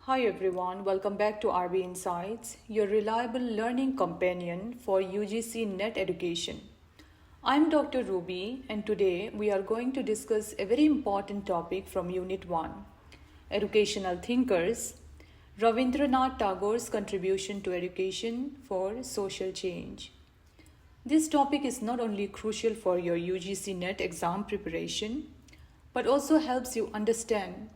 Hi everyone, welcome back to RB Insights, your reliable learning companion for UGC NET Education. I'm Dr. Ruby and today we are going to discuss a very important topic from Unit 1, Educational Thinkers, Rabindranath Tagore's contribution to education for social change. This topic is not only crucial for your UGC NET exam preparation, but also helps you understand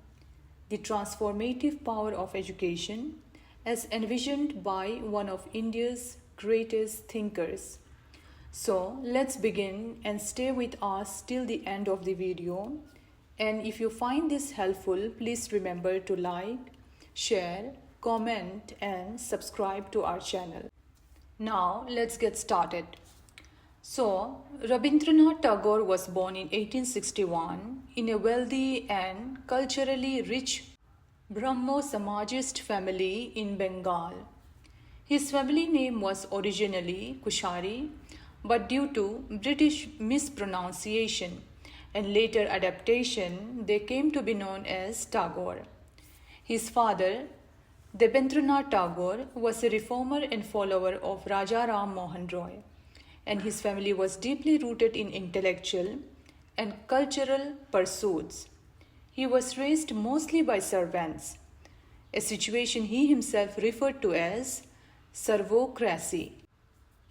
the transformative power of education as envisioned by one of India's greatest thinkers. So let's begin and stay with us till the end of the video. And if you find this helpful, please remember to like, share, comment and subscribe to our channel. Now let's get started. So, Rabindranath Tagore was born in 1861 in a wealthy and culturally rich Brahmo Samajist family in Bengal. His family name was originally Kushari, but due to British mispronunciation and later adaptation, they came to be known as Tagore. His father, Rabindranath Tagore, was a reformer and follower of Raja Ram Mohan Roy, and his family was deeply rooted in intellectual and cultural pursuits. He was raised mostly by servants, a situation he himself referred to as servocracy.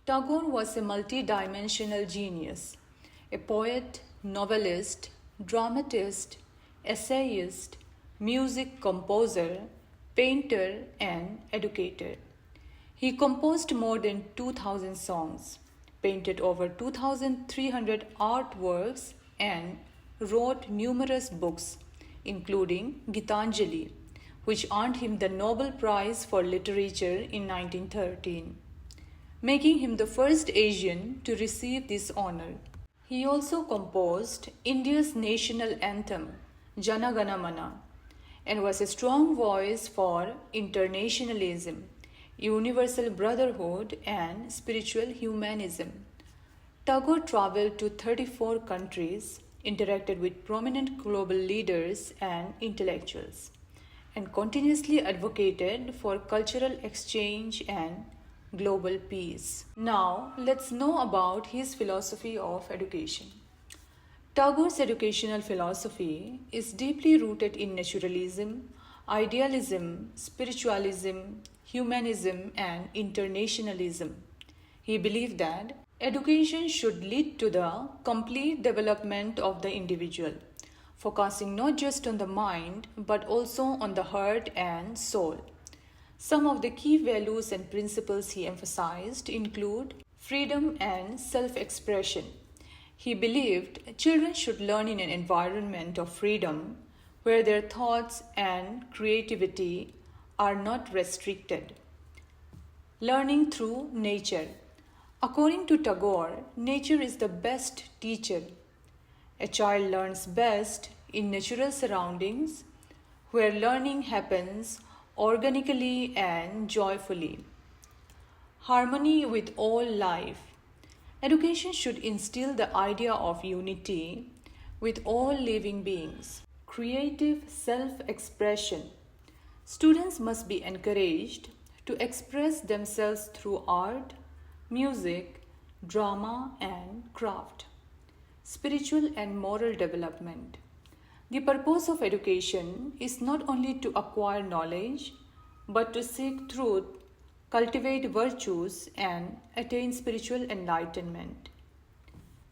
Tagore was a multi-dimensional genius, a poet, novelist, dramatist, essayist, music composer, painter, and educator. He composed more than 2,000 songs, painted over 2,300 artworks, and wrote numerous books, including Gitanjali, which earned him the Nobel Prize for Literature in 1913, making him the first Asian to receive this honor. He also composed India's national anthem, Jana Gana Mana, and was a strong voice for internationalism, universal brotherhood, and spiritual humanism. Tagore traveled to 34 countries, interacted with prominent global leaders and intellectuals, and continuously advocated for cultural exchange and global peace. Now, let's know about his philosophy of education. Tagore's educational philosophy is deeply rooted in naturalism, idealism, spiritualism, humanism, and internationalism. He believed that education should lead to the complete development of the individual, focusing not just on the mind but also on the heart and soul. Some of the key values and principles he emphasized include freedom and self-expression. He believed children should learn in an environment of freedom where their thoughts and creativity are not restricted. Learning through nature. According to Tagore, nature is the best teacher. A child learns best in natural surroundings where learning happens organically and joyfully. Harmony with all life. Education should instill the idea of unity with all living beings. Creative self-expression. Students must be encouraged to express themselves through art, music, drama, and craft. Spiritual and moral development. The purpose of education is not only to acquire knowledge, but to seek truth, cultivate virtues, and attain spiritual enlightenment.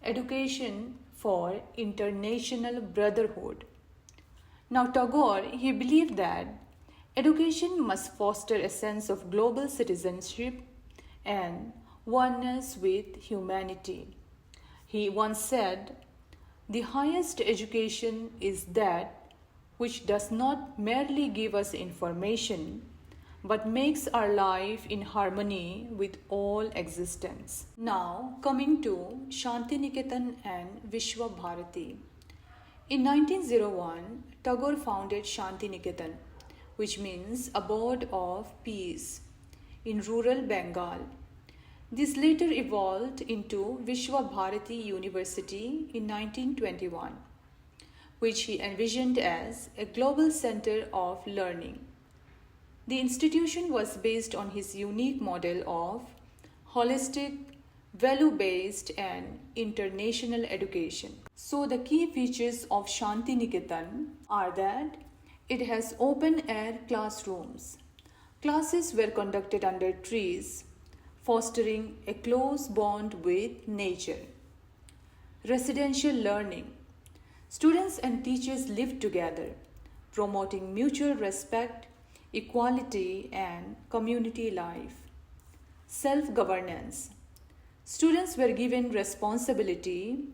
Education for international brotherhood. Now, Tagore, he believed that education must foster a sense of global citizenship and oneness with humanity. He once said, "The highest education is that which does not merely give us information, but makes our life in harmony with all existence." Now, coming to Shantiniketan and Vishwa Bharati. In 1901, Tagore founded Shantiniketan, which means abode of peace, in rural Bengal. This later evolved into Vishwa Bharati University in 1921, which he envisioned as a global center of learning. The institution was based on his unique model of holistic, value-based and international education. So the key features of Shantiniketan are that it has open-air classrooms. Classes were conducted under trees, fostering a close bond with nature. Residential learning. Students and teachers live together, promoting mutual respect, equality, and community life. Self-governance. Students were given responsibility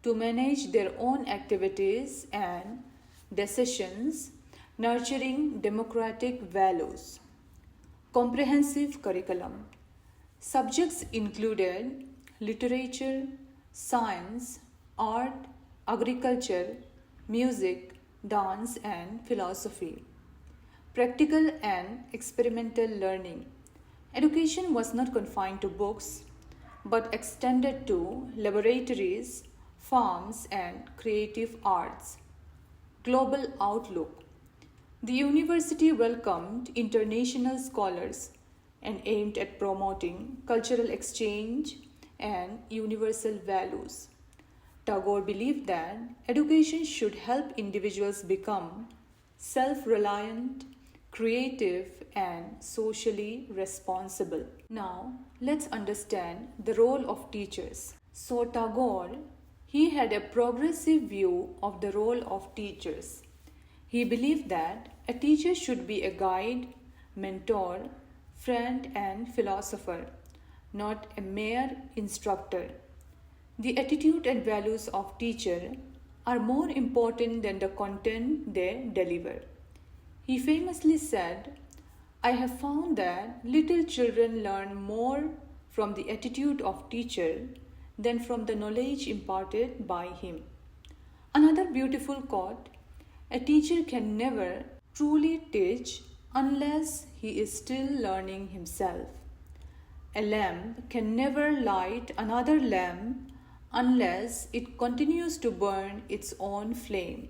to manage their own activities and decisions, nurturing democratic values. Comprehensive curriculum. Subjects included literature, science, art, agriculture, music, dance, and philosophy. Practical and experimental learning. Education was not confined to books, but extended to laboratories, farms, and creative arts. Global outlook. The university welcomed international scholars and aimed at promoting cultural exchange and universal values. Tagore believed that education should help individuals become self-reliant, creative, and socially responsible. Now, let's understand the role of teachers. So, Tagore, he had a progressive view of the role of teachers. He believed that a teacher should be a guide, mentor, friend, and philosopher, not a mere instructor. The attitude and values of teacher are more important than the content they deliver. He famously said, "I have found that little children learn more from the attitude of teacher than from the knowledge imparted by him." Another beautiful quote, "A teacher can never truly teach unless he is still learning himself. A lamp can never light another lamp unless it continues to burn its own flame."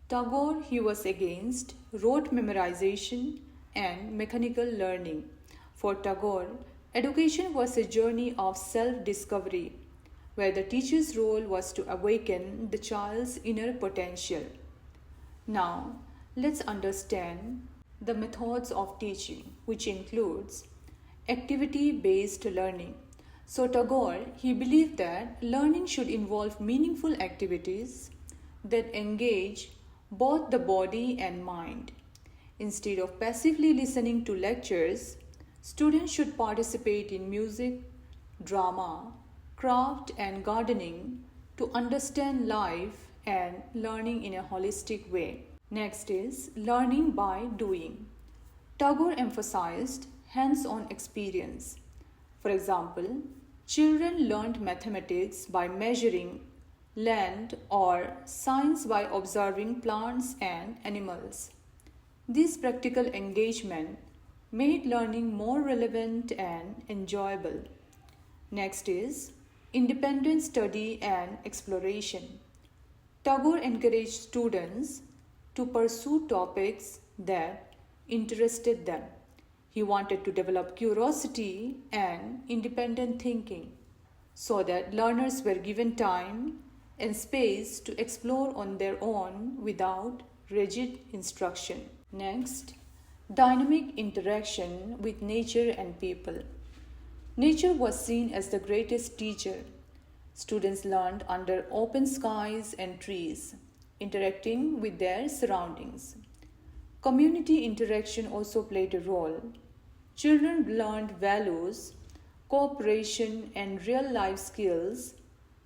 Tagore, he was against rote memorization and mechanical learning. For Tagore, education was a journey of self-discovery, where the teacher's role was to awaken the child's inner potential. Now, let's understand the methods of teaching, which includes activity-based learning. So Tagore, he believed that learning should involve meaningful activities that engage both the body and mind. Instead of passively listening to lectures, students should participate in music, drama, craft, and gardening to understand life and learning in a holistic way. Next is learning by doing. Tagore emphasized hands-on experience. For example, children learned mathematics by measuring land or science by observing plants and animals. This practical engagement made learning more relevant and enjoyable. Next is independent study and exploration. Tagore encouraged students to pursue topics that interested them. He wanted to develop curiosity and independent thinking so that learners were given time and space to explore on their own without rigid instruction. Next, dynamic interaction with nature and people. Nature was seen as the greatest teacher. Students learned under open skies and trees, interacting with their surroundings. Community interaction also played a role. Children learned values, cooperation, and real-life skills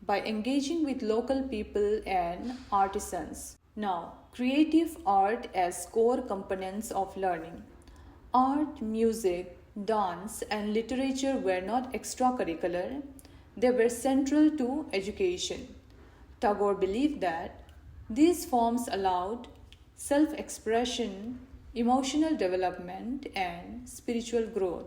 by engaging with local people and artisans. Now, creative art as core components of learning. Art, music, dance, and literature were not extracurricular, they were central to education. Tagore believed that these forms allowed self-expression, emotional development, and spiritual growth,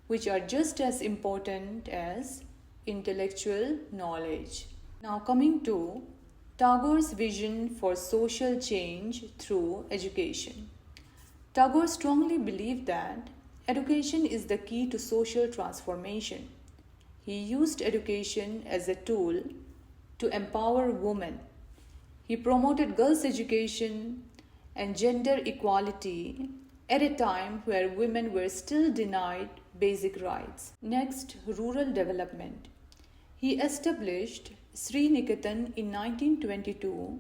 which are just as important as intellectual knowledge. Now coming to Tagore's vision for social change through education. Tagore strongly believed that education is the key to social transformation. He used education as a tool to empower women. He promoted girls' education and gender equality at a time where women were still denied basic rights. Next, rural development. He established Shantiniketan in 1922,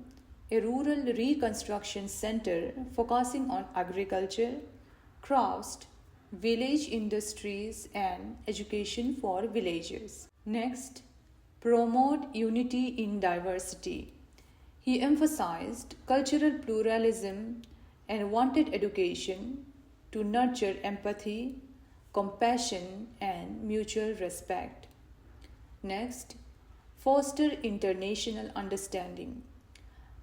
a rural reconstruction center focusing on agriculture, crafts, village industries, and education for villagers. Next, promote unity in diversity. He emphasized cultural pluralism and wanted education to nurture empathy, compassion, and mutual respect. Next, foster international understanding.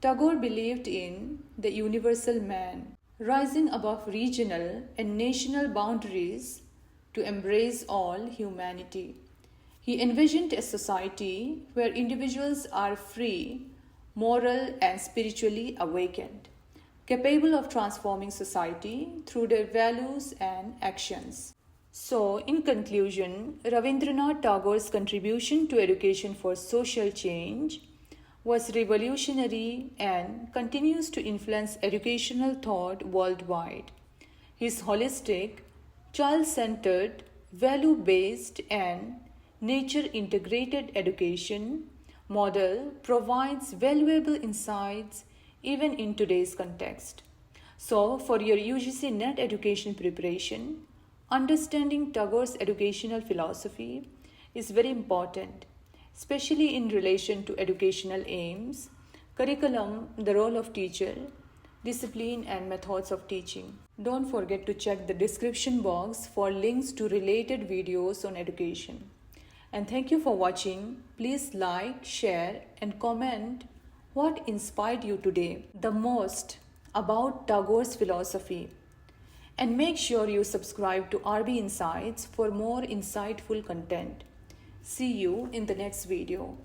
Tagore believed in the universal man, rising above regional and national boundaries to embrace all humanity. He envisioned a society where individuals are free, moral, and spiritually awakened, capable of transforming society through their values and actions. So, in conclusion, Rabindranath Tagore's contribution to education for social change was revolutionary and continues to influence educational thought worldwide. His holistic, child centered, value based, and nature integrated education model provides valuable insights even in today's context. So, for your UGC NET education preparation, understanding Tagore's educational philosophy is very important, especially in relation to educational aims, curriculum, the role of teacher, discipline, and methods of teaching. Don't forget to check the description box for links to related videos on education. And thank you for watching. Please like, share, and comment what inspired you today the most about Tagore's philosophy. And make sure you subscribe to RB Insights for more insightful content. See you in the next video.